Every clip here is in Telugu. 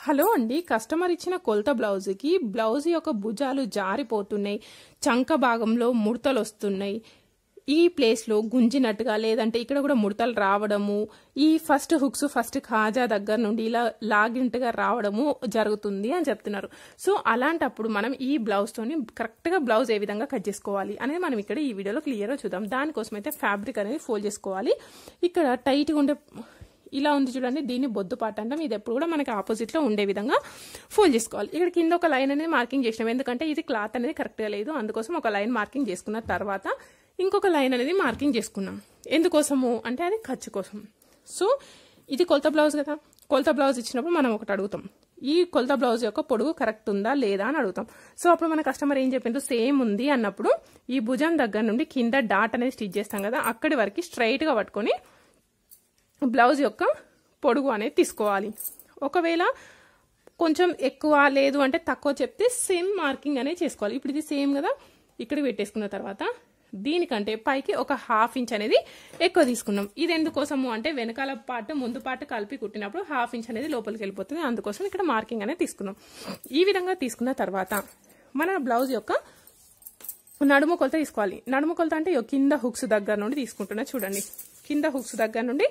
హలో అండి, కస్టమర్ ఇచ్చిన కొలత బ్లౌజ్కి బ్లౌజ్ యొక్క భుజాలు జారిపోతున్నాయి, చంక భాగంలో ముడతలు వస్తున్నాయి, ఈ ప్లేస్లో గుంజినట్టుగా లేదంటే ఇక్కడ కూడా ముడతలు రావడము, ఈ ఫస్ట్ హుక్స్ ఫస్ట్ ఖాజా దగ్గర నుండి ఇలా లాగినట్టుగా రావడము జరుగుతుంది అని చెప్తున్నారు. సో అలాంటప్పుడు మనం ఈ బ్లౌజ్తోని కరెక్ట్గా బ్లౌజ్ ఏ విధంగా కట్ చేసుకోవాలి అనేది మనం ఇక్కడ ఈ వీడియోలో క్లియర్గా చూద్దాం. దానికోసం అయితే ఫ్యాబ్రిక్ అనేది ఫోల్డ్ చేసుకోవాలి. ఇక్కడ టైట్గా ఉండే ఇలా ఉంది చూడండి, దీన్ని బొద్దు పాట అంటాం. ఇది ఎప్పుడు కూడా మనకి ఆపోజిట్లో ఉండే విధంగా ఫోల్డ్ చేసుకోవాలి. ఇక్కడ కింద ఒక లైన్ అనేది మార్కింగ్ చేసినాం, ఎందుకంటే ఇది క్లాత్ అనేది కరెక్ట్గా లేదు, అందుకోసం ఒక లైన్ మార్కింగ్ చేసుకున్న తర్వాత ఇంకొక లైన్ అనేది మార్కింగ్ చేసుకున్నాం. ఎందుకోసము అంటే అది ఖర్చు కోసం. సో ఇది కొలత బ్లౌజ్ కదా, కొలత బ్లౌజ్ ఇచ్చినప్పుడు మనం ఒకటి అడుగుతాం, ఈ కొలత బ్లౌజ్ యొక్క పొడుగు కరెక్ట్ ఉందా లేదా అని అడుగుతాం. సో అప్పుడు మన కస్టమర్ ఏం చెప్పిండ్రు, సేమ్ ఉంది అన్నప్పుడు ఈ భుజం దగ్గర నుండి కింద డాట్ అనేది స్టిచ్ చేస్తాం కదా, అక్కడి వరకు స్ట్రైట్గా పట్టుకొని బ్లౌజ్ యొక్క పొడుగు అనేది తీసుకోవాలి. ఒకవేళ కొంచెం ఎక్కువ లేదు అంటే తక్కువ చెప్తే సేమ్ మార్కింగ్ అనేది చేసుకోవాలి. ఇప్పుడు ఇది సేమ్ కదా, ఇక్కడ పెట్టేసుకున్న తర్వాత దీనికంటే పైకి ఒక ½ ఇంచ్ అనేది ఎక్కువ తీసుకున్నాం. ఇది ఎందుకోసము అంటే వెనకాల పార్ట్ ముందు పార్ట్ కలిపి కుట్టినప్పుడు ½ ఇంచ్ అనేది లోపలికి వెళ్ళిపోతుంది, అందుకోసం ఇక్కడ మార్కింగ్ అనేది తీసుకున్నాం. ఈ విధంగా తీసుకున్న తర్వాత మన బ్లౌజ్ యొక్క నడుము కొలత తీసుకోవాలి. నడుము కొలత అంటే కింద హుక్స్ దగ్గర నుండి తీసుకుంటున్నా చూడండి, కింద హుక్స్ దగ్గర నుండి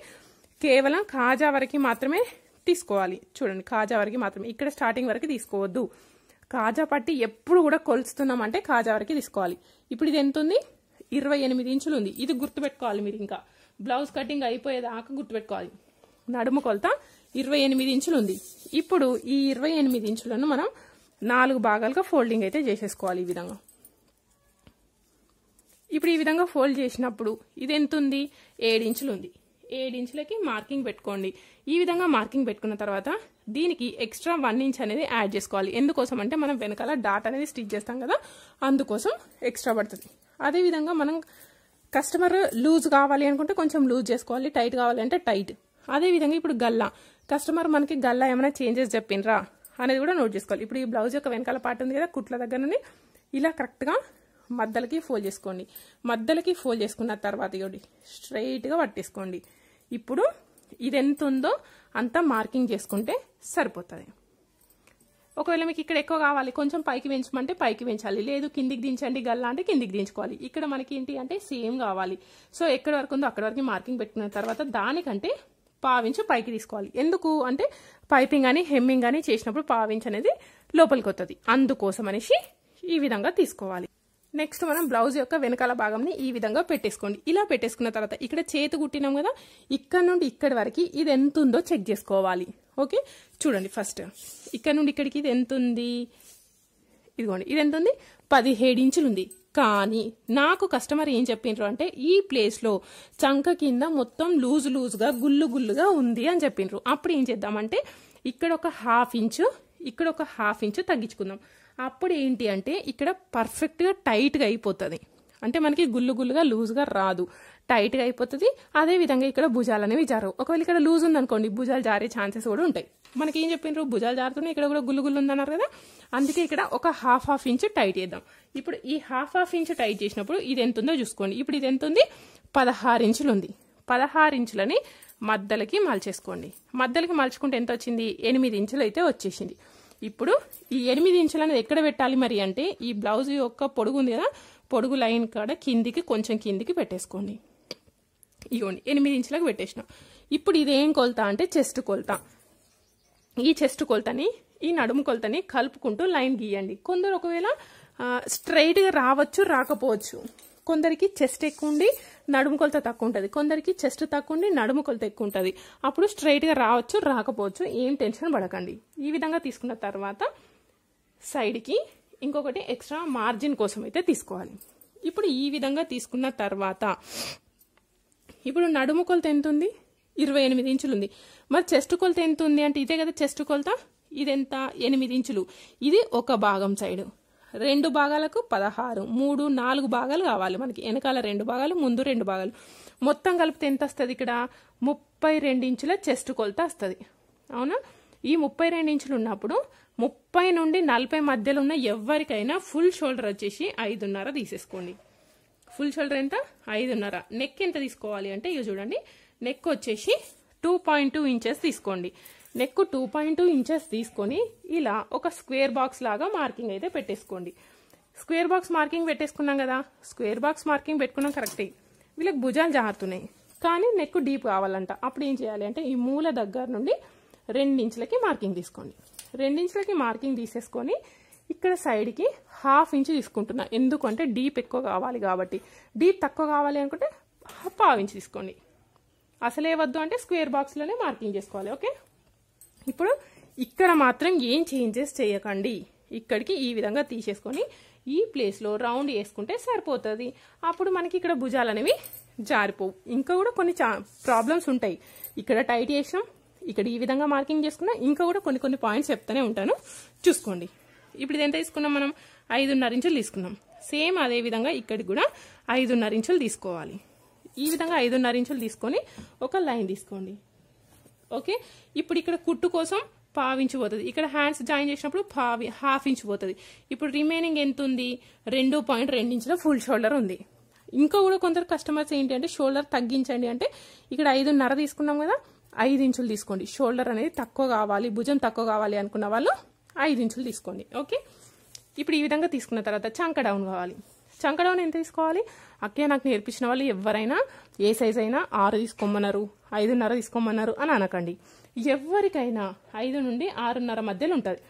కేవలం ఖాజా వరకు మాత్రమే తీసుకోవాలి. చూడండి, ఖాజా వరకు మాత్రమే, ఇక్కడ స్టార్టింగ్ వరకు తీసుకోవద్దు. ఖాజా పట్టి ఎప్పుడు కూడా కొలుస్తున్నామంటే ఖాజా వరకు తీసుకోవాలి. ఇప్పుడు ఇది ఎంత ఉంది, 28 ఇంచులు ఉంది. ఇది గుర్తుపెట్టుకోవాలి మీరు, ఇంకా బ్లౌజ్ కటింగ్ అయిపోయేదాకా గుర్తుపెట్టుకోవాలి. నడుము కొలత 28 ఇంచులు ఉంది. ఇప్పుడు ఈ 28 ఇంచులను మనం 4 భాగాలుగా ఫోల్డింగ్ అయితే చేసేసుకోవాలి. ఈ విధంగా ఇప్పుడు ఈ విధంగా ఫోల్డ్ చేసినప్పుడు ఇది ఎంత ఉంది, 7 ఇంచులు ఉంది. 7 ఇంచులకి మార్కింగ్ పెట్టుకోండి. ఈ విధంగా మార్కింగ్ పెట్టుకున్న తర్వాత దీనికి ఎక్స్ట్రా 1 ఇంచ్ అనేది యాడ్ చేసుకోవాలి. ఎందుకోసం అంటే మనం వెనకాల డాట్ అనేది స్టిచ్ చేస్తాం కదా, అందుకోసం ఎక్స్ట్రా పడుతుంది. అదేవిధంగా మనం కస్టమర్ లూజ్ కావాలి అనుకుంటే కొంచెం లూజ్ చేసుకోవాలి, టైట్ కావాలి అంటే టైట్. అదేవిధంగా ఇప్పుడు గల్లా, కస్టమర్ మనకి గల్లా ఏమైనా చేంజెస్ చెప్పిండ్రా అనేది కూడా నోట్ చేసుకోవాలి. ఇప్పుడు ఈ బ్లౌజ్ యొక్క వెనకాల పార్ట్ ఉంది కదా, కుట్ల దగ్గర నుండి ఇలా కరెక్ట్గా మధ్యలకి ఫోల్డ్ చేసుకోండి. మధ్యలకి ఫోల్డ్ చేసుకున్న తర్వాత ఇవ్వండి స్ట్రైట్గా పట్టేసుకోండి. ఇప్పుడు ఇది ఎంత ఉందో అంతా మార్కింగ్ చేసుకుంటే సరిపోతుంది. ఒకవేళ మీకు ఇక్కడ ఎక్కువ కావాలి, కొంచెం పైకి పెంచమంటే పైకి పెంచాలి, లేదు కిందికి దించండి గల్లా అంటే కిందికి దించుకోవాలి. ఇక్కడ మనకి ఏంటి అంటే సేమ్ కావాలి. సో ఎక్కడి వరకు ఉందో అక్కడి వరకు మార్కింగ్ పెట్టుకున్న తర్వాత దానికంటే పావించు పైకి తీసుకోవాలి. ఎందుకు అంటే పైపింగ్ అని హెమ్మింగ్ అని చేసినప్పుడు పావించ్ అనేది లోపలికి వస్తుంది, అందుకోసం అనేసి ఈ విధంగా తీసుకోవాలి. నెక్స్ట్ మనం బ్లౌజ్ యొక్క వెనకాల భాగంని ఈ విధంగా పెట్టేసుకోండి. ఇలా పెట్టేసుకున్న తర్వాత ఇక్కడ చేతి కుట్టినాం కదా, ఇక్కడ నుండి ఇక్కడి వరకు ఇది ఎంత ఉందో చెక్ చేసుకోవాలి. ఓకే, చూడండి ఫస్ట్ ఇక్కడ నుండి ఇక్కడికి ఇది ఎంత ఉంది, ఇదిగోండి ఇది ఎంత ఉంది, 17 ఇంచులు ఉంది. కానీ నాకు కస్టమర్ ఏం చెప్పిండ్రు అంటే ఈ ప్లేస్లో చంక కింద మొత్తం లూజుగా గుల్లుగా ఉంది అని చెప్పిండ్రు. అప్పుడు ఏం చేద్దామంటే ఇక్కడ ఒక ½ ఇంచు, ఇక్కడ ఒక ½ ఇంచు తగ్గించుకుందాం. అప్పుడు ఏంటి అంటే ఇక్కడ పర్ఫెక్ట్గా టైట్గా అయిపోతుంది, అంటే మనకి గుల్లుగా లూజ్గా రాదు, టైట్గా అయిపోతుంది. అదేవిధంగా ఇక్కడ భుజాలు అనేవి జారవు. ఒకవేళ ఇక్కడ లూజ్ ఉందనుకోండి భుజాలు జారే ఛాన్సెస్ కూడా ఉంటాయి. మనకి ఏం చెప్పిండ్రు, భుజాలు జారుతున్నాయి, ఇక్కడ కూడా గుల్లు ఉందన్నారు కదా, అందుకే ఇక్కడ ఒక ½ ఇంచ్ టైట్ చేద్దాం. ఇప్పుడు ఈ ½ ఇంచ్ టైట్ చేసినప్పుడు ఇది ఎంత ఉందో చూసుకోండి. ఇప్పుడు ఇది ఎంత ఉంది, 16 ఇంచులు ఉంది. 16 ఇంచులని మధ్యలకి మలిచేసుకోండి. మధ్యలకి మలుచుకుంటే ఎంత వచ్చింది, 8 ఇంచులు అయితే వచ్చేసింది. ఇప్పుడు ఈ 8 ఇంచులు అనేది ఎక్కడ పెట్టాలి మరి అంటే ఈ బ్లౌజ్ యొక్క పొడుగు ఉంది కదా, పొడుగు లైన్ కాడ కిందికి కొంచెం కిందికి పెట్టేసుకోండి. ఇవ్వండి 8 ఇంచులకు పెట్టేసినాం. ఇప్పుడు ఇదేం కొలత అంటే చెస్ట్ కొలత. ఈ చెస్ట్ కొలతని ఈ నడుము కొలతని కలుపుకుంటూ లైన్ గీయండి. కొందరు ఒకవేళ స్ట్రైట్గా రావచ్చు రాకపోవచ్చు, కొందరికి చెస్ట్ ఎక్కువ ఉండి నడుము కొలత తక్కువ ఉంటుంది, కొందరికి చెస్ట్ తక్కువ ఉండి నడుము కొలత ఎక్కువ ఉంటుంది. అప్పుడు స్ట్రైట్గా రావచ్చు రాకపోవచ్చు, ఏం టెన్షన్ పడకండి. ఈ విధంగా తీసుకున్న తర్వాత సైడ్కి ఇంకొకటి ఎక్స్ట్రా మార్జిన్ కోసం అయితే తీసుకోవాలి. ఇప్పుడు ఈ విధంగా తీసుకున్న తర్వాత ఇప్పుడు నడుము కొలత ఎంత ఉంది, 28 ఇంచులు ఉంది. మరి చెస్ట్ కొలత ఎంత ఉంది అంటే ఇదే కదా చెస్ట్ కొలత, ఇది ఎంత, 8 ఇంచులు. ఇది ఒక భాగం సైడ్, 2 భాగాలకు 16, 3, 4 భాగాలు కావాలి మనకి. వెనకాల 2 భాగాలు, ముందు 2 భాగాలు, మొత్తం కలిపితే ఎంత వస్తుంది, ఇక్కడ 32 ఇంచుల చెస్ట్ కొలత వస్తుంది. అవునా, ఈ 32 ఇంచులు ఉన్నప్పుడు 30 నుండి 40 మధ్యలో ఉన్న ఎవరికైనా ఫుల్ షోల్డర్ వచ్చేసి 5.5 తీసేసుకోండి. ఫుల్ షోల్డర్ ఎంత, 5.5. నెక్ ఎంత తీసుకోవాలి అంటే ఇక చూడండి, నెక్ వచ్చేసి 2.2 ఇంచెస్ తీసుకోండి. నెక్ 2.2 ఇంచెస్ తీసుకొని ఇలా ఒక స్క్వేర్ బాక్స్ లాగా మార్కింగ్ అయితే పెట్టేసుకోండి. స్క్వేర్ బాక్స్ మార్కింగ్ పెట్టేసుకున్నాం కదా, స్క్వేర్ బాక్స్ మార్కింగ్ పెట్టుకున్నాం కరెక్టే. వీళ్ళకి భుజాలు జారుతున్నాయి కానీ నెక్ డీప్ కావాలంట. అప్పుడు ఏం చేయాలి అంటే ఈ మూల దగ్గర నుండి 2 ఇంచులకి మార్కింగ్ తీసుకోండి. 2 ఇంచులకి మార్కింగ్ తీసేసుకొని ఇక్కడ సైడ్కి 1/2 ఇంచ్ తీసుకుంటున్నా, ఎందుకంటే డీప్ ఎక్కువ కావాలి కాబట్టి. డీప్ తక్కువ కావాలి అనుకుంటే 1/2 ఇంచ్ తీసుకోండి. అసలే వద్దు అంటే స్క్వేర్ బాక్స్లోనే మార్కింగ్ చేసుకోవాలి. ఓకే, ఇప్పుడు ఇక్కడ మాత్రం ఏం చేంజెస్ చేయకండి. ఇక్కడికి ఈ విధంగా తీసేసుకొని ఈ ప్లేస్లో రౌండ్ వేసుకుంటే సరిపోతుంది. అప్పుడు మనకి ఇక్కడ భుజాలు అనేవి జారిపోవు. ఇంకా కూడా కొన్ని ప్రాబ్లమ్స్ ఉంటాయి. ఇక్కడ టైట్ చేసినాం, ఇక్కడ ఈ విధంగా మార్కింగ్ చేసుకున్నా, ఇంకా కూడా కొన్ని పాయింట్స్ చెప్తానే ఉంటాను, చూసుకోండి. ఇప్పుడు ఇది ఎంత తీసుకున్నాం మనం? 5.5 ఇంచులు తీసుకున్నాం. సేమ్ అదే విధంగా ఇక్కడికి కూడా 5.5 ఇంచులు తీసుకోవాలి. ఈ విధంగా 5.5 ఇంచులు తీసుకొని ఒక లైన్ తీసుకోండి. ఓకే, ఇప్పుడు ఇక్కడ కుట్టు కోసం 1/2 ఇంచు పోతుంది. ఇక్కడ హ్యాండ్స్ జాయిన్ చేసినప్పుడు 1/2 ఇంచు పోతుంది. ఇప్పుడు రిమైనింగ్ ఎంత ఉంది? 2.2 ఇంచుల ఫుల్ షోల్డర్ ఉంది. ఇంకా కూడా కొందరు కస్టమర్స్ ఏంటి అంటే షోల్డర్ తగ్గించండి అంటే ఇక్కడ 5.5 తీసుకున్నాం కదా, 5 ఇంచులు తీసుకోండి. షోల్డర్ అనేది తక్కువ కావాలి, భుజం తక్కువ కావాలి అనుకున్న వాళ్ళు 5 ఇంచులు తీసుకోండి. ఓకే, ఇప్పుడు ఈ విధంగా తీసుకున్న తర్వాత చంక డౌన్ కావాలి. చంక డౌన్ ఎంత తీసుకోవాలి? అక్కే నాకు నేర్పించిన వాళ్ళు ఎవరైనా ఏ సైజ్ అయినా 6 తీసుకోమన్నారు, 5.5 తీసుకోమన్నారు అని అనకండి. ఎవరికైనా 5 నుండి 6.5 మధ్యలో ఉంటుంది.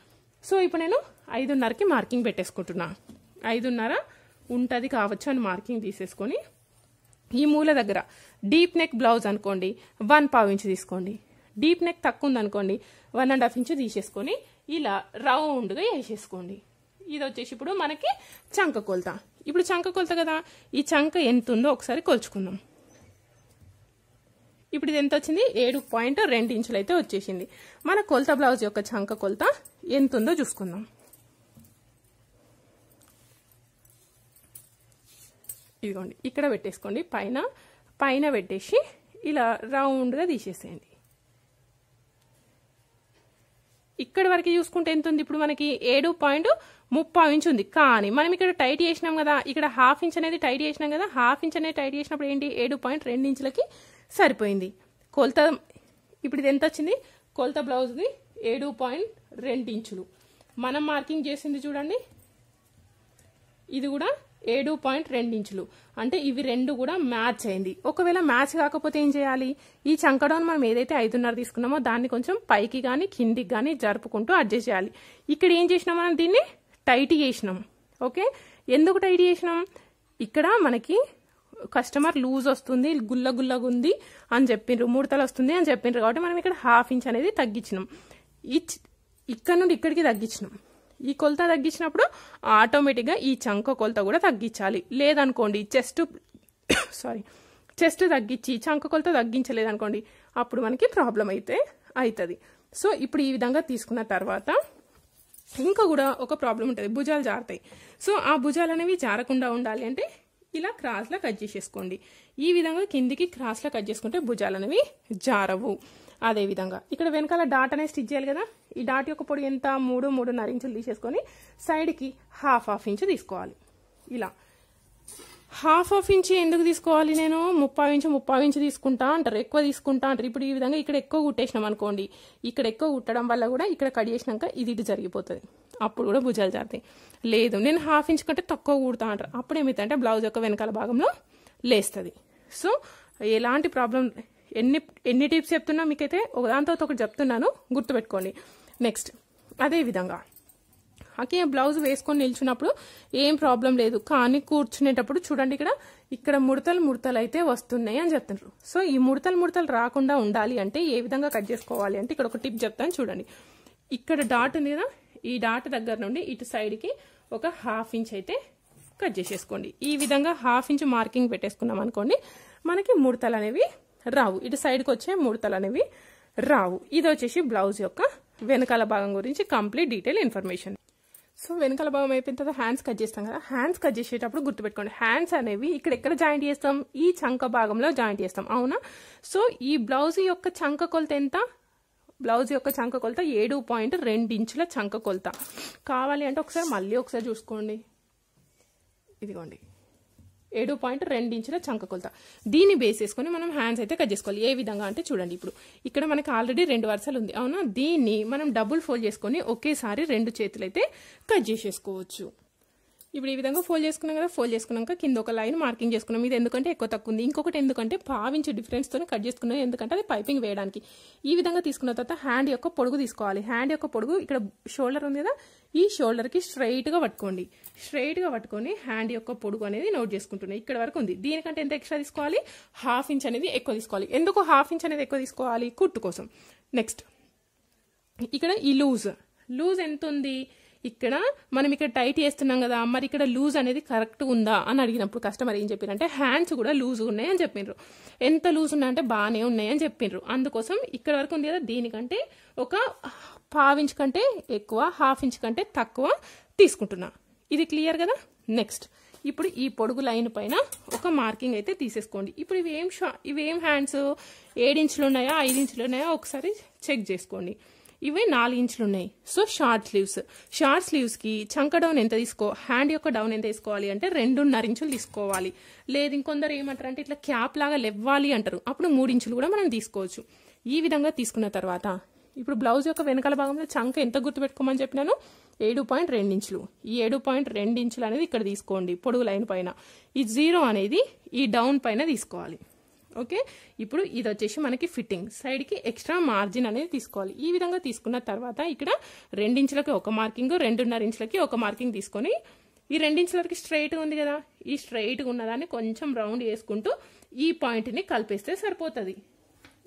సో ఇప్పుడు నేను 5.5కి మార్కింగ్ పెట్టేసుకుంటున్నా. 5.5 ఉంటుంది కావచ్చు అని మార్కింగ్ తీసేసుకొని ఈ మూల దగ్గర డీప్ నెక్ బ్లౌజ్ అనుకోండి 1/2 ఇంచు తీసుకోండి. డీప్ నెక్ తక్కువ ఉందనుకోండి 1.5 ఇంచు తీసేసుకొని ఇలా రౌండ్గా వేసేసుకోండి. ఇది వచ్చేసి ఇప్పుడు మనకి చంక కొలత. ఇప్పుడు చంక కొలత కదా, ఈ చంక ఎంత ఉందో ఒకసారి కొలుచుకుందాం. ఇప్పుడు ఇది ఎంత వచ్చింది? 7.2 ఇంచులు అయితే వచ్చేసింది. మన కొలత బ్లౌజ్ యొక్క చంక కొలత ఎంత ఉందో చూసుకుందాం. ఇదిగోండి, ఇక్కడ పెట్టేసుకోండి. పైన పెట్టేసి ఇలా రౌండ్గా తీసేసేయండి. ఇక్కడ వరకు చూసుకుంటే ఎంత ఉంది? ఇప్పుడు మనకి 7.30 ఇంచు ఉంది. కానీ మనం ఇక్కడ టైట్ చేసినాం కదా, ఇక్కడ 1/2 ఇంచ్ అనేది టైట్ చేసినాం కదా. 1/2 ఇంచ్ అనేది టైట్ చేసినప్పుడు ఏంటి? 7.2 ఇంచులకి సరిపోయింది కొలత. ఇప్పుడు ఇది ఎంత వచ్చింది? కొలత బ్లౌజ్ది 7.2 ఇంచులు. మనం మార్కింగ్ చేసింది చూడండి, ఇది కూడా 7.2 ఇంచులు. అంటే ఇవి రెండు కూడా మ్యాచ్ అయింది. ఒకవేళ మ్యాచ్ కాకపోతే ఏం చేయాలి? ఈ చంకడౌన్ మనం ఏదైతే 5.5 తీసుకున్నామో దాన్ని కొంచెం పైకి కానీ కిందికి కానీ జరుపుకుంటూ అడ్జస్ట్ చేయాలి. ఇక్కడ ఏం చేసినాం? మనం దీన్ని టైట్ చేసినాం. ఓకే, ఎందుకు టైట్ చేసినాం? ఇక్కడ మనకి కస్టమర్ లూజ్ వస్తుంది, గుల్లగా ఉంది అని చెప్పిండ్రు, ముడతలు వస్తుంది అని చెప్పిండ్రు కాబట్టి మనం ఇక్కడ 1/2 ఇంచ్ అనేది తగ్గించినాం. ఇక్కడ నుండి ఇక్కడికి తగ్గించినాం. ఈ కొలత తగ్గించినప్పుడు ఆటోమేటిక్గా ఈ చంక కొలత కూడా తగ్గించాలి. లేదనుకోండి చెస్ట్ తగ్గించి చంక కొలత తగ్గించలేదనుకోండి అప్పుడు మనకి ప్రాబ్లం అయితే అవుతుంది. సో ఇప్పుడు ఈ విధంగా తీసుకున్న తర్వాత ఇంకా కూడా ఒక ప్రాబ్లం ఉంటుంది, భుజాలు జారుతాయి. సో ఆ భుజాలు అనేవి జారకుండా ఉండాలి అంటే ఇలా క్రాస్లా కట్ చేసేసుకోండి. ఈ విధంగా కిందికి క్రాస్లా కట్ చేసుకుంటే భుజాలు అనేవి జారవు. అదే విధంగా ఇక్కడ వెనకాల డాట్ అనేది స్టిచ్ చేయాలి కదా, ఈ డాట్ యొక్క పొడి ఎంత? 3.5 ఇంచులు తీసేసుకొని సైడ్కి 1/2 ఇంచు తీసుకోవాలి. ఇలా 1/2 ఇంచు ఎందుకు తీసుకోవాలి? నేను 30 ఇంచు తీసుకుంటా అంటారు, ఎక్కువ తీసుకుంటా అంటారు. ఇప్పుడు ఈ విధంగా ఇక్కడ ఎక్కువ కుట్టేసినాం అనుకోండి, ఇక్కడ ఎక్కువ కుట్టడం వల్ల కూడా ఇక్కడ కట్ చేసినాక ఇది ఇటు జరిగిపోతుంది, అప్పుడు కూడా భుజాలు జారుతాయి. లేదు నేను 1/2 ఇంచు కంటే తక్కువ కుడతా అంటారు, అప్పుడు ఏమైతుందంటే బ్లౌజ్ యొక్క వెనకాల భాగంలో లేస్తుంది. సో ఎలాంటి ప్రాబ్లం, ఎన్ని టిప్స్ చెప్తున్నా మీకైతే ఒకదాంతో ఒకటి చెప్తున్నాను, గుర్తుపెట్టుకోండి. నెక్స్ట్ అదే విధంగా ఓకే, బ్లౌజ్ వేసుకొని నిల్చున్నప్పుడు ఏం ప్రాబ్లం లేదు, కానీ కూర్చునేటప్పుడు చూడండి ఇక్కడ ముడతలు అయితే వస్తున్నాయి అని చెప్తున్నారు. సో ఈ ముడతలు రాకుండా ఉండాలి అంటే ఏ విధంగా కట్ చేసుకోవాలి అంటే ఇక్కడ ఒక టిప్ చెప్తాను చూడండి. ఇక్కడ డాట్ ఉంది కదా, ఈ డాట్ దగ్గర నుండి ఇటు సైడ్కి ఒక 1/2 ఇంచ్ అయితే కట్ చేసేసుకోండి. ఈ విధంగా 1/2 ఇంచ్ మార్కింగ్ పెట్టేసుకున్నాం అనుకోండి, మనకి ముడతలు అనేవి రావు, ఇటు సైడ్కి వచ్చే ముడతలు అనేవి రావు. ఇది వచ్చేసి బ్లౌజ్ యొక్క వెనకాల భాగం గురించి కంప్లీట్ డీటెయిల్ ఇన్ఫర్మేషన్. సో వెనకాల భాగం అయిపోయిన తర్వాత హ్యాండ్స్ కట్ చేస్తాం కదా, హ్యాండ్స్ కట్ చేసేటప్పుడు గుర్తుపెట్టుకోండి, హ్యాండ్స్ అనేవి ఇక్కడ ఎక్కడ జాయింట్ చేస్తాం? ఈ చంక భాగంలో జాయింట్ చేస్తాం, అవునా? సో ఈ బ్లౌజ్ యొక్క చంక కొలత ఎంత? బ్లౌజ్ యొక్క చంక కొలత 7.2 ఇంచుల చంక కొలత. కావాలి అంటే ఒకసారి మళ్ళీ ఒకసారి చూసుకోండి. ఇదిగోండి 7.2 ఇంచుల చంక కొలత. దీన్ని బేస్ చేసుకొని మనం హ్యాండ్స్ అయితే కట్ చేసుకోవాలి. ఏ విధంగా అంటే చూడండి, ఇప్పుడు ఇక్కడ మనకి ఆల్రెడీ 2 వరుసలు ఉంది అవునా, దీన్ని మనం డబుల్ ఫోల్డ్ చేసుకొని ఒకేసారి 2 చేతులు అయితే కట్ చేసేసుకోవచ్చు. ఇప్పుడు ఈ విధంగా ఫోల్డ్ చేసుకున్నాం కదా, ఫోల్డ్ చేసుకున్నాక కింద ఒక లైన్ మార్కింగ్ చేసుకున్నాం. ఇది ఎందుకంటే ఎక్కువ తక్కువ ఉంది, ఇంకొకటి ఎందుకంటే పావించి డిఫరెన్స్తో కట్ చేసుకున్నాం, ఎందుకంటే అది పైపింగ్ వేయడానికి. ఈ విధంగా తీసుకున్న తర్వాత హ్యాండ్ యొక్క పొడుగు తీసుకోవాలి. హ్యాండ్ యొక్క పొడుగు ఇక్కడ షోల్డర్ ఉంది కదా, ఈ షోల్డర్కి స్ట్రైట్గా పట్టుకోండి. స్ట్రైట్గా పట్టుకొని హ్యాండ్ యొక్క పొడుగు అనేది నోట్ చేసుకుంటున్నాయి. ఇక్కడ వరకు ఉంది, దీనికంటే ఎంత ఎక్స్ట్రా తీసుకోవాలి, 1/2 ఇంచ్ అనేది ఎక్కువ తీసుకోవాలి. ఎందుకు 1/2 ఇంచ్ అనేది ఎక్కువ తీసుకోవాలి, కుట్టు కోసం. నెక్స్ట్ ఇక్కడ ఈ లూజ్ ఎంత ఉంది, ఇక్కడ మనం ఇక్కడ టైట్ చేస్తున్నాం కదా, మరి ఇక్కడ లూజ్ అనేది కరెక్ట్ ఉందా అని అడిగినప్పుడు కస్టమర్ ఏం చెప్పారంటే హ్యాండ్స్ కూడా లూజ్ ఉన్నాయని చెప్పిండ్రు. ఎంత లూజ్ ఉన్నాయంటే బాగానే ఉన్నాయని చెప్పిండ్రు. అందుకోసం ఇక్కడ వరకు ఉంది కదా, దీనికంటే ఒక 1/2 ఇంచ్ కంటే ఎక్కువ, 1/2 ఇంచ్ కంటే తక్కువ తీసుకుంటున్నా. ఇది క్లియర్ కదా. నెక్స్ట్ ఇప్పుడు ఈ పొడుగు లైన్ పైన ఒక మార్కింగ్ అయితే తీసేసుకోండి. ఇప్పుడు ఇవేం హ్యాండ్స్ 7 ఇంచులు ఉన్నాయా 5 ఇంచులు ఉన్నాయా ఒకసారి చెక్ చేసుకోండి. ఇవి 4 ఇంచులు ఉన్నాయి. సో షార్ట్ స్లీవ్స్కి చంక డౌన్ ఎంత హ్యాండ్ యొక్క డౌన్ ఎంత తీసుకోవాలి అంటే 2.5 ఇంచులు తీసుకోవాలి. లేదు ఇంకొందరు ఏమంటారు అంటే ఇట్లా క్యాప్ లాగా లెవ్వాలి అంటారు, అప్పుడు 3 ఇంచులు కూడా మనం తీసుకోవచ్చు. ఈ విధంగా తీసుకున్న తర్వాత ఇప్పుడు బ్లౌజ్ యొక్క వెనకాల భాగంలో చంక ఎంత గుర్తుపెట్టుకోమని చెప్పినాను, 7.2 ఇంచులు. ఈ 7.2 ఇంచులు అనేది ఇక్కడ తీసుకోండి పొడుగు లైన్ పైన. ఈ 0 అనేది ఈ డౌన్ పైన తీసుకోవాలి. ఓకే, ఇప్పుడు ఇది వచ్చేసి మనకి ఫిట్టింగ్ సైడ్కి ఎక్స్ట్రా మార్జిన్ అనేది తీసుకోవాలి. ఈ విధంగా తీసుకున్న తర్వాత ఇక్కడ 2 ఇంచులకి ఒక మార్కింగ్, 2.5 ఇంచులకి ఒక మార్కింగ్ తీసుకొని ఈ 2 ఇంచుల వరకు స్ట్రైట్గా ఉంది కదా, ఈ స్ట్రైట్గా ఉన్నదాన్ని కొంచెం రౌండ్ చేసుకుంటూ ఈ పాయింట్ని కలిపేస్తే సరిపోతుంది.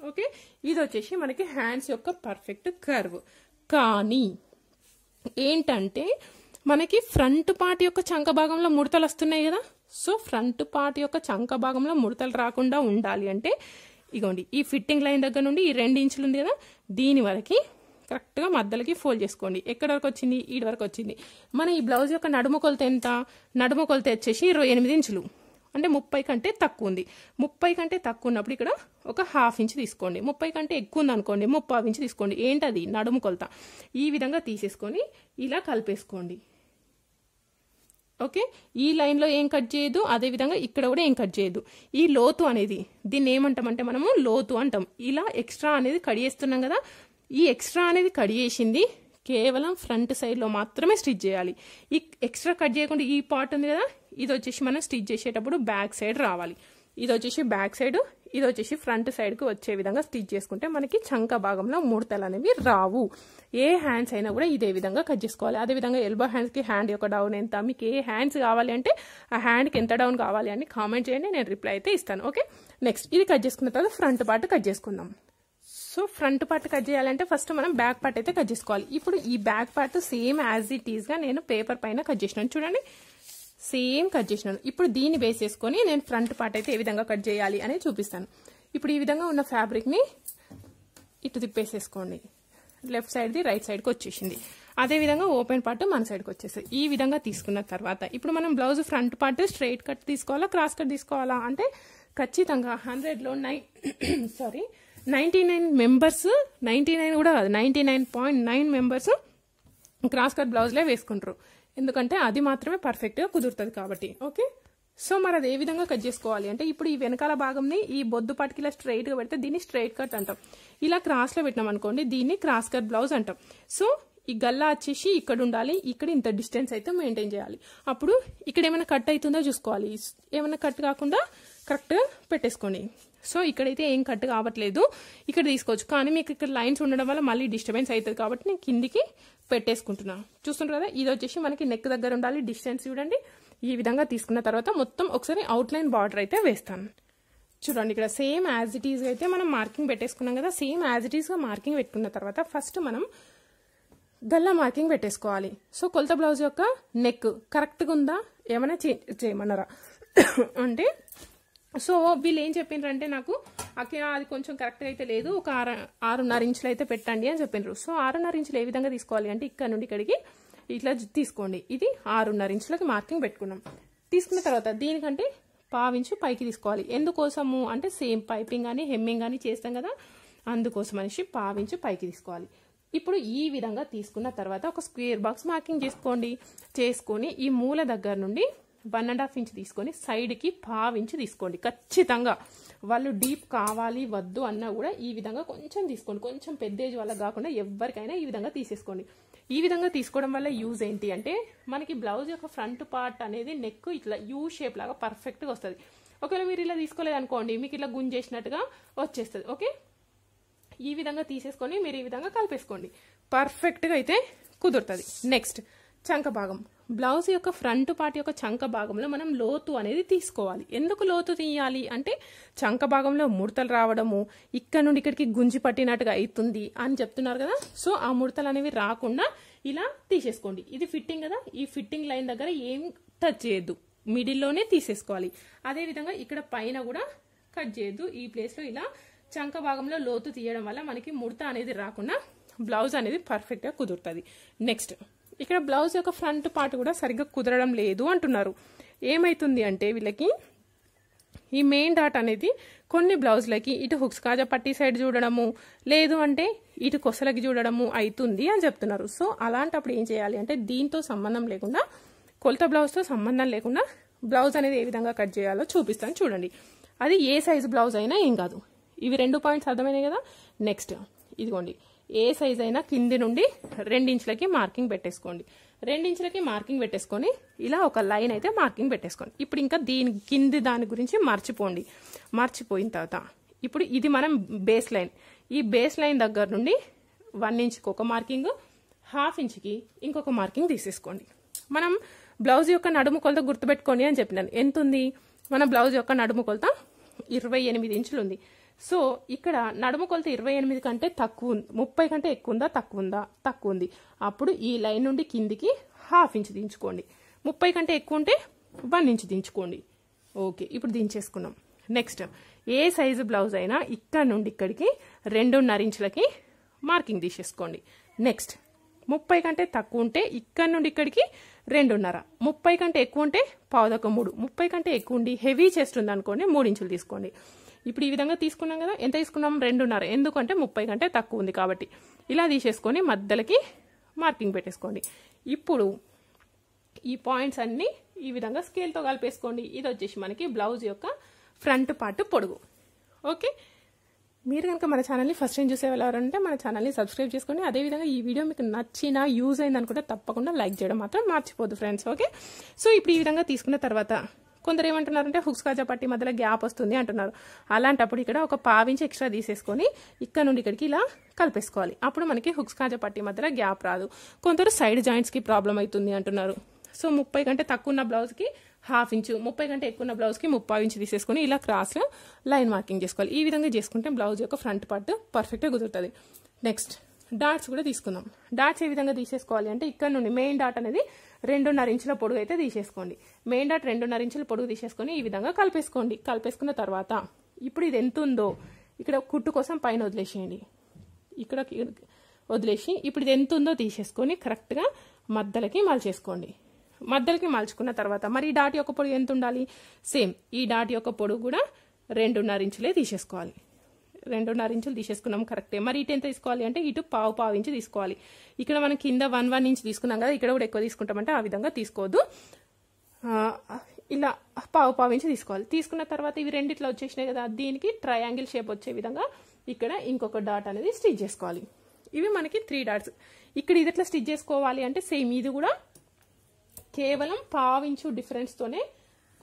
ఓకే, ఇది వచ్చేసి మనకి హ్యాండ్స్ యొక్క పర్ఫెక్ట్ కర్వ్. కానీ ఏంటంటే మనకి ఫ్రంట్ పార్ట్ యొక్క చంక భాగంలో ముడతలు వస్తున్నాయి కదా, సో ఫ్రంట్ పార్ట్ యొక్క చంక భాగంలో ముడతలు రాకుండా ఉండాలి అంటే ఇగోండి ఈ ఫిట్టింగ్ లైన్ దగ్గర నుండి ఈ 2 ఇంచులు ఉంది కదా, దీని వరకు కరెక్ట్గా మధ్యలోకి ఫోల్డ్ చేసుకోండి. ఎక్కడి వరకు వచ్చింది, ఈ వరకు వచ్చింది. మన ఈ బ్లౌజ్ యొక్క నడుము కొలత ఎంత, నడుము కొలత వచ్చేసి 28 ఇంచులు, అంటే 30 కంటే తక్కువ ఉంది. 30 కంటే తక్కువ ఉన్నప్పుడు ఇక్కడ ఒక 1/2 ఇంచ్ తీసుకోండి. 30 కంటే ఎక్కువ ఉంది అనుకోండి 3/4 ఇంచ్ తీసుకోండి. ఏంటది, నడుము కొలత. ఈ విధంగా తీసేసుకొని ఇలా కలిపేసుకోండి. ఓకే, ఈ లైన్లో ఏం కట్ చేయదు, అదేవిధంగా ఇక్కడ కూడా ఏం కట్ చేయదు. ఈ లోతు అనేది దీన్ని ఏమంటామంటే మనము లోతు అంటాం. ఇలా ఎక్స్ట్రా అనేది కట్ చేస్తున్నాం కదా, ఈ ఎక్స్ట్రా అనేది కట్ చేసింది కేవలం ఫ్రంట్ సైడ్లో మాత్రమే స్టిచ్ చేయాలి. ఈ ఎక్స్ట్రా కట్ చేయకుండా ఈ పార్ట్ ఉంది కదా, ఇది వచ్చేసి మనం స్టిచ్ చేసేటప్పుడు బ్యాక్ సైడ్ రావాలి. ఇది వచ్చేసి బ్యాక్ సైడ్, ఇది వచ్చేసి ఫ్రంట్ సైడ్కి వచ్చే విధంగా స్టిచ్ చేసుకుంటే మనకి చంక భాగంలో ముడతలు అనేవి రావు. ఏ హ్యాండ్స్ అయినా కూడా ఇదే విధంగా కట్ చేసుకోవాలి. అదేవిధంగా ఎల్బో హ్యాండ్స్కి హ్యాండ్ యొక్క డౌన్ ఎంత, మీకు ఏ హ్యాండ్స్ కావాలి అంటే ఆ హ్యాండ్కి ఎంత డౌన్ కావాలి అని కామెంట్ చేయండి, నేను రిప్లై అయితే ఇస్తాను. ఓకే, నెక్స్ట్ ఇది కట్ చేసుకున్న తర్వాత ఫ్రంట్ పార్ట్ కట్ చేసుకుందాం. సో ఫ్రంట్ పార్ట్ కట్ చేయాలంటే ఫస్ట్ మనం బ్యాక్ పార్ట్ అయితే కట్ చేసుకోవాలి. ఇప్పుడు ఈ back part same as it ఈస్గా నేను పేపర్ పైన కట్ చేసినాను, చూడండి సేమ్ కట్ చేసినాను. ఇప్పుడు దీన్ని బేస్ చేసుకొని నేను ఫ్రంట్ పార్ట్ అయితే ఏ విధంగా కట్ చేయాలి అనేది చూపిస్తాను. ఇప్పుడు ఈ విధంగా ఉన్న ఫ్యాబ్రిక్ని ఇటు తిప్పేసేసుకోండి, లెఫ్ట్ సైడ్ది రైట్ సైడ్కి వచ్చేసింది. అదేవిధంగా ఓపెన్ పార్ట్ మన సైడ్కి వచ్చేస్తుంది. ఈ విధంగా తీసుకున్న తర్వాత ఇప్పుడు మనం blouse front part straight cut తీసుకోవాలా క్రాస్ కట్ తీసుకోవాలా అంటే ఖచ్చితంగా 100లో 99 మెంబర్స్, 99 కూడా కాదు 99.9 మెంబర్స్ క్రాస్ కట్ బ్లౌజ్లే వేసుకుంటారు, ఎందుకంటే అది మాత్రమే పర్ఫెక్ట్గా కుదురుతుంది కాబట్టి. ఓకే, సో మరి అది ఏ విధంగా కట్ చేసుకోవాలి అంటే ఇప్పుడు ఈ వెనకాల భాగంని ఈ బొద్దు పాటికి ఇలా స్ట్రైట్గా పెడితే దీన్ని స్ట్రైట్ కట్ అంటాం. ఇలా క్రాస్లో పెట్టినాం అనుకోండి దీన్ని క్రాస్ కట్ బ్లౌజ్ అంటాం. సో ఈ గల్లా వచ్చేసి ఇక్కడ ఉండాలి, ఇక్కడ ఇంత డిస్టెన్స్ అయితే మెయింటైన్ చేయాలి. అప్పుడు ఇక్కడ ఏమైనా కట్ అవుతుందో చూసుకోవాలి, ఏమైనా కట్ కాకుండా కరెక్ట్గా పెట్టేసుకోండి. సో ఇక్కడైతే ఏం కట్ కావట్లేదు, ఇక్కడ తీసుకోవచ్చు. కానీ మీకు ఇక్కడ లైన్స్ ఉండడం వల్ల మళ్ళీ డిస్టర్బెన్స్ అవుతుంది కాబట్టి నేను కిందికి పెట్టేసుకుంటున్నా. చూస్తుంటారు కదా, ఇది వచ్చేసి మనకి నెక్ దగ్గర ఉండాలి డిస్టెన్స్. చూడండి ఈ విధంగా తీసుకున్న తర్వాత మొత్తం ఒకసారి అవుట్లైన్ బార్డర్ అయితే వేస్తాను. చూడండి ఇక్కడ సేమ్ యాజ్ ఇట్ ఈస్గా అయితే మనం మార్కింగ్ పెట్టేసుకున్నాం కదా, సేమ్ యాజ్ ఇట్ ఈస్గా మార్కింగ్ పెట్టుకున్న తర్వాత ఫస్ట్ మనం గల్లా మార్కింగ్ పెట్టేసుకోవాలి. సో కొలత బ్లౌజ్ యొక్క నెక్ కరెక్ట్గా ఉందా ఏమైనా చేయమన్నారా అంటే, సో వీళ్ళు ఏం చెప్పిండ్రంటే నాకు అక్కడ అది కొంచెం కరెక్ట్గా అయితే లేదు, ఒక 6.5 ఇంచులు అయితే పెట్టండి అని చెప్పిండ్రు. సో 6.5 ఇంచులు ఏ విధంగా తీసుకోవాలి అంటే ఇక్కడ నుండి ఇక్కడికి ఇట్లా తీసుకోండి. ఇది 6.5 ఇంచులకి మార్కింగ్ పెట్టుకున్నాం. తీసుకున్న తర్వాత దీనికంటే 1/2 ఇంచు పైకి తీసుకోవాలి. ఎందుకోసము అంటే సేమ్ పైపింగ్ కానీ హెమ్మింగ్ కానీ చేస్తాం కదా, అందుకోసం అనేసి 1/2 ఇంచు పైకి తీసుకోవాలి. ఇప్పుడు ఈ విధంగా తీసుకున్న తర్వాత ఒక స్క్వేర్ బాక్స్ మార్కింగ్ చేసుకొని ఈ మూల దగ్గర నుండి 1.5 ఇంచ్ తీసుకొని సైడ్కి 1/2 ఇంచ్ తీసుకోండి. ఖచ్చితంగా వాళ్ళు డీప్ కావాలి వద్దు అన్నా కూడా ఈ విధంగా కొంచెం తీసుకోండి. కొంచెం పెద్ద ఏజ్ వాళ్ళకి కాకుండా ఎవరికైనా ఈ విధంగా తీసేసుకోండి. ఈ విధంగా తీసుకోవడం వల్ల యూజ్ ఏంటి అంటే మనకి బ్లౌజ్ యొక్క ఫ్రంట్ పార్ట్ అనేది నెక్ ఇట్లా యూ షేప్ లాగా పర్ఫెక్ట్గా వస్తుంది. ఒకవేళ మీరు ఇలా తీసుకోలేదు అనుకోండి, మీకు ఇట్లా గుంజేసినట్టుగా వచ్చేస్తుంది. ఓకే, ఈ విధంగా తీసేసుకొని మీరు ఈ విధంగా కలిపేసుకోండి. పర్ఫెక్ట్గా అయితే కుదురుతుంది. నెక్స్ట్ చంక భాగం. బ్లౌజ్ యొక్క ఫ్రంట్ పార్ట్ యొక్క చంక భాగంలో మనం లోతు అనేది తీసుకోవాలి. ఎందుకు లోతు తీయాలి అంటే చంక భాగంలో ముడతలు రావడము, ఇక్కడ నుండి ఇక్కడికి గుంజి పట్టినట్టుగా అవుతుంది అని చెప్తున్నారు కదా. సో ఆ ముడతలు అనేవి రాకుండా ఇలా తీసేసుకోండి. ఇది ఫిట్టింగ్ కదా, ఈ ఫిట్టింగ్ లైన్ దగ్గర ఏం టచ్ చేయొద్దు, మిడిల్లోనే తీసేసుకోవాలి. అదేవిధంగా ఇక్కడ పైన కూడా కట్ చేయొద్దు. ఈ ప్లేస్లో ఇలా చంక భాగంలో లోతు తీయడం వల్ల మనకి ముడత అనేది రాకుండా బ్లౌజ్ అనేది పర్ఫెక్ట్గా కుదురుతుంది. నెక్స్ట్ ఇక్కడ బ్లౌజ్ యొక్క ఫ్రంట్ పార్ట్ కూడా సరిగ్గా కుదరడం లేదు అంటున్నారు. ఏమైతుంది అంటే వీళ్ళకి ఈ మెయిన్ డాట్ అనేది కొన్ని బ్లౌజ్లకి ఇటు హుక్స్ కాజా పట్టి సైడ్ చూడడము, లేదు అంటే ఇటు కొసలకి చూడడము అవుతుంది అని చెప్తున్నారు. సో అలాంటప్పుడు ఏం చేయాలి అంటే దీంతో సంబంధం లేకుండా, కొలత బ్లౌజ్తో సంబంధం లేకుండా బ్లౌజ్ అనేది ఏ విధంగా కట్ చేయాలో చూపిస్తాను చూడండి. అది ఏ సైజు బ్లౌజ్ అయినా ఏం కాదు. ఇవి 2 పాయింట్స్ అర్థమైనాయి కదా. నెక్స్ట్ ఇదిగోండి, ఏ సైజ్ అయినా కింది నుండి 2 ఇంచులకి మార్కింగ్ పెట్టేసుకోండి. 2 ఇంచులకి మార్కింగ్ పెట్టేసుకొని ఇలా ఒక లైన్ అయితే మార్కింగ్ పెట్టేసుకోండి. ఇప్పుడు ఇంకా దీని కింది దాని గురించి మర్చిపోండి. మర్చిపోయిన తర్వాత ఇప్పుడు ఇది మనం బేస్ లైన్, ఈ బేస్ లైన్ దగ్గర నుండి 1 ఇంచుకి ఒక మార్కింగ్, 1/2 ఇంచుకి ఇంకొక మార్కింగ్ తీసేసుకోండి. మనం బ్లౌజ్ యొక్క నడుము కొలత గుర్తుపెట్టుకోండి అని చెప్పినాను. ఎంత ఉంది మన బ్లౌజ్ యొక్క నడుము కొలత? 28 ఇంచులు ఉంది. సో ఇక్కడ నడుము కొలత 28 కంటే తక్కువ, 30 కంటే ఎక్కువ ఉందా తక్కువ ఉందా? తక్కువ ఉంది. అప్పుడు ఈ లైన్ నుండి కిందికి 1/2 ఇంచ్ దించుకోండి. 30 కంటే ఎక్కువ ఉంటే 1 ఇంచ్ దించుకోండి. ఓకే, ఇప్పుడు దించేసుకున్నాం. నెక్స్ట్ ఏ సైజు బ్లౌజ్ అయినా ఇక్కడ నుండి ఇక్కడికి 2.5 ఇంచులకి మార్కింగ్ తీసేసుకోండి. నెక్స్ట్ 30 కంటే తక్కువ ఉంటే ఇక్కడ నుండి ఇక్కడికి 2.5, 30 కంటే ఎక్కువ ఉంటే 1/4, 3, 30 కంటే ఎక్కువ ఉండి హెవీ చెస్ట్ ఉంది అనుకోండి 3 ఇంచులు తీసుకోండి. ఇప్పుడు ఈ విధంగా తీసుకున్నాం కదా. ఎంత తీసుకున్నాం? 2.5. ఎందుకంటే 30 కంటే తక్కువ ఉంది కాబట్టి. ఇలా తీసేసుకొని మధ్యలోకి మార్కింగ్ పెట్టేసుకోండి. ఇప్పుడు ఈ పాయింట్స్ అన్ని ఈ విధంగా స్కేల్తో కలిపేసుకోండి. ఇది వచ్చేసి మనకి బ్లౌజ్ యొక్క ఫ్రంట్ పార్ట్ పొడుగు. ఓకే, మీరు కనుక మన ఛానల్ని ఫస్ట్ టైం చూసే వెళ్ళారంటే మన ఛానల్ని సబ్స్క్రైబ్ చేసుకోండి. అదేవిధంగా ఈ వీడియో మీకు నచ్చినా యూజ్ అయింది అనుకుంటే తప్పకుండా లైక్ చేయడం మాత్రం మర్చిపోద్దు ఫ్రెండ్స్. ఓకే, సో ఇప్పుడు ఈ విధంగా తీసుకున్న తర్వాత కొందరు ఏమంటున్నారంటే హుక్స్ కాజా పట్టి మధ్యలో గ్యాప్ వస్తుంది అంటున్నారు. అలాంటప్పుడు ఇక్కడ ఒక 1/2 ఇంచ్ ఎక్స్ట్రా తీసేసుకొని ఇక్కడ నుండి ఇక్కడికి ఇలా కలిపేసుకోవాలి. అప్పుడు మనకి హుక్స్ కాజా పట్టి మధ్యలో గ్యాప్ రాదు. కొందరు సైడ్ జాయింట్స్కి ప్రాబ్లం అవుతుంది అంటున్నారు. సో 30 కంటే తక్కువ ఉన్న బ్లౌజ్కి 1/2 ఇంచు, 30 కంటే ఎక్కువ ఉన్న బ్లౌజ్కి 3/4 ఇంచు తీసేసుకొని ఇలా క్రాస్లో లైన్ మార్కింగ్ చేసుకోవాలి. ఈ విధంగా చేసుకుంటే బ్లౌజ్ యొక్క ఫ్రంట్ పార్ట్ పర్ఫెక్ట్గా కుదురుతుంది. నెక్స్ట్ డాట్స్ కూడా తీసుకుందాం. డాట్స్ ఏ విధంగా తీసేసుకోవాలి అంటే ఇక్కడ నుండి మెయిన్ డాట్ అనేది 2.5 ఇంచుల పొడుగు అయితే తీసేసుకోండి. మెయిన్ డాట్ 2.5 ఇంచుల పొడుగు తీసేసుకొని ఈ విధంగా కలిపేసుకోండి. కలిపేసుకున్న తర్వాత ఇప్పుడు ఇది ఎంత ఉందో ఇక్కడ కుట్టు కోసం పైన వదిలేసేయండి. ఇక్కడ వదిలేసి ఇప్పుడు ఇది ఎంత ఉందో తీసేసుకొని కరెక్ట్గా మధ్యలోకి మలిచేసుకోండి. మధ్యలోకి మలుచుకున్న తర్వాత మరి ఈ డాట్ యొక్క పొడుగు ఎంత ఉండాలి? సేమ్ ఈ డాట్ యొక్క పొడుగు కూడా 2.5 ఇంచులే తీసేసుకోవాలి. 2.5 ఇంచులు తీసేసుకున్నాం కరెక్టే. మరి ఇటు ఎంత తీసుకోవాలి అంటే ఇటు 1/4 ఇంచు తీసుకోవాలి. ఇక్కడ మనం కింద 1 ఇంచ్ తీసుకున్నాం కదా, ఇక్కడ కూడా ఎక్కువ తీసుకుంటామంటే ఆ విధంగా తీసుకోవద్దు. ఇలా 1/4 ఇంచు తీసుకోవాలి. తీసుకున్న తర్వాత ఇవి రెండిట్లో వచ్చేసినాయి కదా, దీనికి ట్రయాంగిల్ షేప్ వచ్చే విధంగా ఇక్కడ ఇంకొక డాట్ అనేది స్టిచ్ చేసుకోవాలి. ఇవి మనకి 3 డాట్స్. ఇక్కడ ఇది ఎట్లా స్టిచ్ చేసుకోవాలి అంటే సేమ్ ఇది కూడా కేవలం 1/2 ఇంచు డిఫరెన్స్తోనే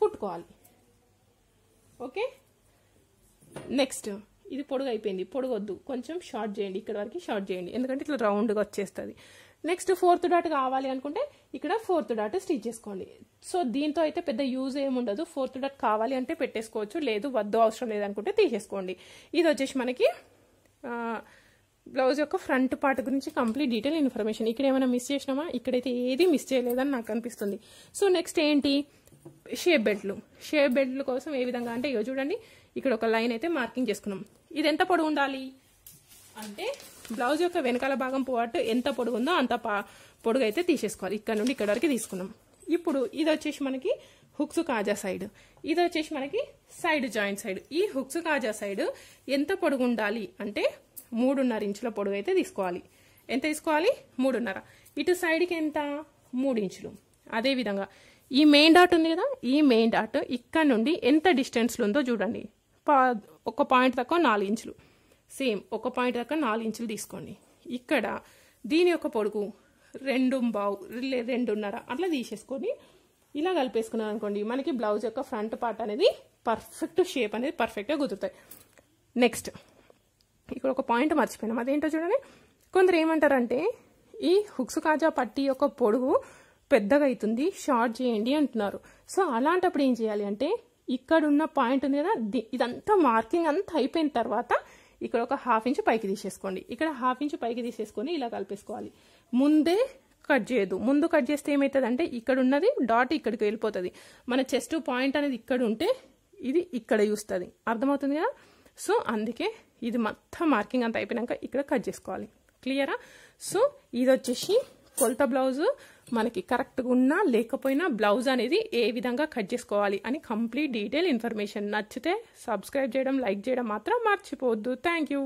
కుట్టుకోవాలి. ఓకే, నెక్స్ట్ ఇది పొడుగు అయిపోయింది. పొడుగొద్దు, కొంచెం షార్ట్ చేయండి. ఇక్కడ వరకు షార్ట్ చేయండి, ఎందుకంటే ఇట్లా రౌండ్గా వచ్చేస్తుంది. నెక్స్ట్ 4th డాట్ కావాలి అనుకుంటే ఇక్కడ 4th డాట్ స్టిచ్ చేసుకోండి. సో దీంతో అయితే పెద్ద యూజ్ ఏముండదు. 4th డాట్ కావాలి అంటే పెట్టేసుకోవచ్చు, లేదు వద్దు అవసరం లేదనుకుంటే తీసేసుకోండి. ఇది వచ్చేసి మనకి బ్లౌజ్ యొక్క ఫ్రంట్ పార్ట్ గురించి కంప్లీట్ డీటెయిల్ ఇన్ఫర్మేషన్. ఇక్కడ ఏమైనా మిస్ చేసినామా? ఇక్కడైతే ఏది మిస్ చేయలేదని నాకు అనిపిస్తుంది. సో నెక్స్ట్ ఏంటి? షేప్ బెల్ట్లు. షేప్ బెల్ట్ల కోసం ఏ విధంగా అంటే ఇగో చూడండి, ఇక్కడ ఒక లైన్ అయితే మార్కింగ్ చేసుకున్నాం. ఇది ఎంత పొడవు ఉండాలి అంటే బ్లౌజ్ యొక్క వెనకాల భాగం పార్ట్ ఎంత పొడుగు ఉందో అంత పొడుగు అయితే తీసేసుకోవాలి. ఇక్కడ నుండి ఇక్కడ వరకు తీసుకున్నాం. ఇప్పుడు ఇది వచ్చేసి మనకి హుక్స్ కాజా సైడ్, ఇది వచ్చేసి మనకి సైడ్ జాయింట్ సైడ్. ఈ హుక్స్ కాజా సైడ్ ఎంత పొడుగు ఉండాలి అంటే 3.5 ఇంచుల పొడుగు అయితే తీసుకోవాలి. ఎంత తీసుకోవాలి? 3.5. ఇటు సైడ్కి ఎంత? 3 ఇంచులు. అదేవిధంగా ఈ మెయిన్ డాట్ ఉంది కదా, ఈ మెయిన్ డాట్ ఇక్కడ నుండి ఎంత డిస్టెన్స్లో ఉందో చూడండి. ఒక పాయింట్ తక్కువ 4 ఇంచులు, సేమ్ ఒక పాయింట్ తక్కువ 4 ఇంచులు తీసుకోండి. ఇక్కడ దీని యొక్క పొడుగు 2.5 అట్లా తీసేసుకొని ఇలా కలిపేసుకున్నాం అనుకోండి, మనకి బ్లౌజ్ యొక్క ఫ్రంట్ పార్ట్ అనేది పర్ఫెక్ట్ షేప్ అనేది పర్ఫెక్ట్గా కుదురుతాయి. నెక్స్ట్ ఇక్కడ ఒక పాయింట్ మర్చిపోయినాం, అదేంటో చూడండి. కొందరు ఏమంటారంటే ఈ హుక్స్ కాజా పట్టీ యొక్క పొడుగు పెద్దగా అవుతుంది, షార్ట్ చేయండి అంటున్నారు. సో అలాంటప్పుడు ఏం చేయాలి అంటే ఇక్కడ ఉన్న పాయింట్ ఉంది కదా, ఇదంతా మార్కింగ్ అంతా అయిపోయిన తర్వాత ఇక్కడ ఒక 1/2 ఇంచ్ పైకి తీసేసుకోండి. ఇక్కడ 1/2 ఇంచ్ పైకి తీసేసుకొని ఇలా కలిపేసుకోవాలి. ముందే కట్ చేయదు, ముందు కట్ చేస్తే ఏమవుతుంది అంటే ఇక్కడ ఉన్నది డాట్ ఇక్కడికి వెళ్ళిపోతుంది. మన చెస్ట్ పాయింట్ అనేది ఇక్కడ ఉంటే ఇది ఇక్కడ చూస్తుంది, అర్థమవుతుంది కదా. సో అందుకే ఇది మొత్తం మార్కింగ్ అంతా అయిపోయినాక ఇక్కడ కట్ చేసుకోవాలి. క్లియరా? సో ఇది వచ్చేసి కొలత బ్లౌజ్ మనకి కరెక్ట్గా ఉన్నా లేకపోయినా బ్లౌజ్ అనేది ఏ విధంగా కట్ చేసుకోవాలి అని కంప్లీట్ డీటెయిల్ ఇన్ఫర్మేషన్. నచ్చితే సబ్స్క్రైబ్ చేయడం, లైక్ చేయడం మాత్రం మర్చిపోవద్దు. Thank you.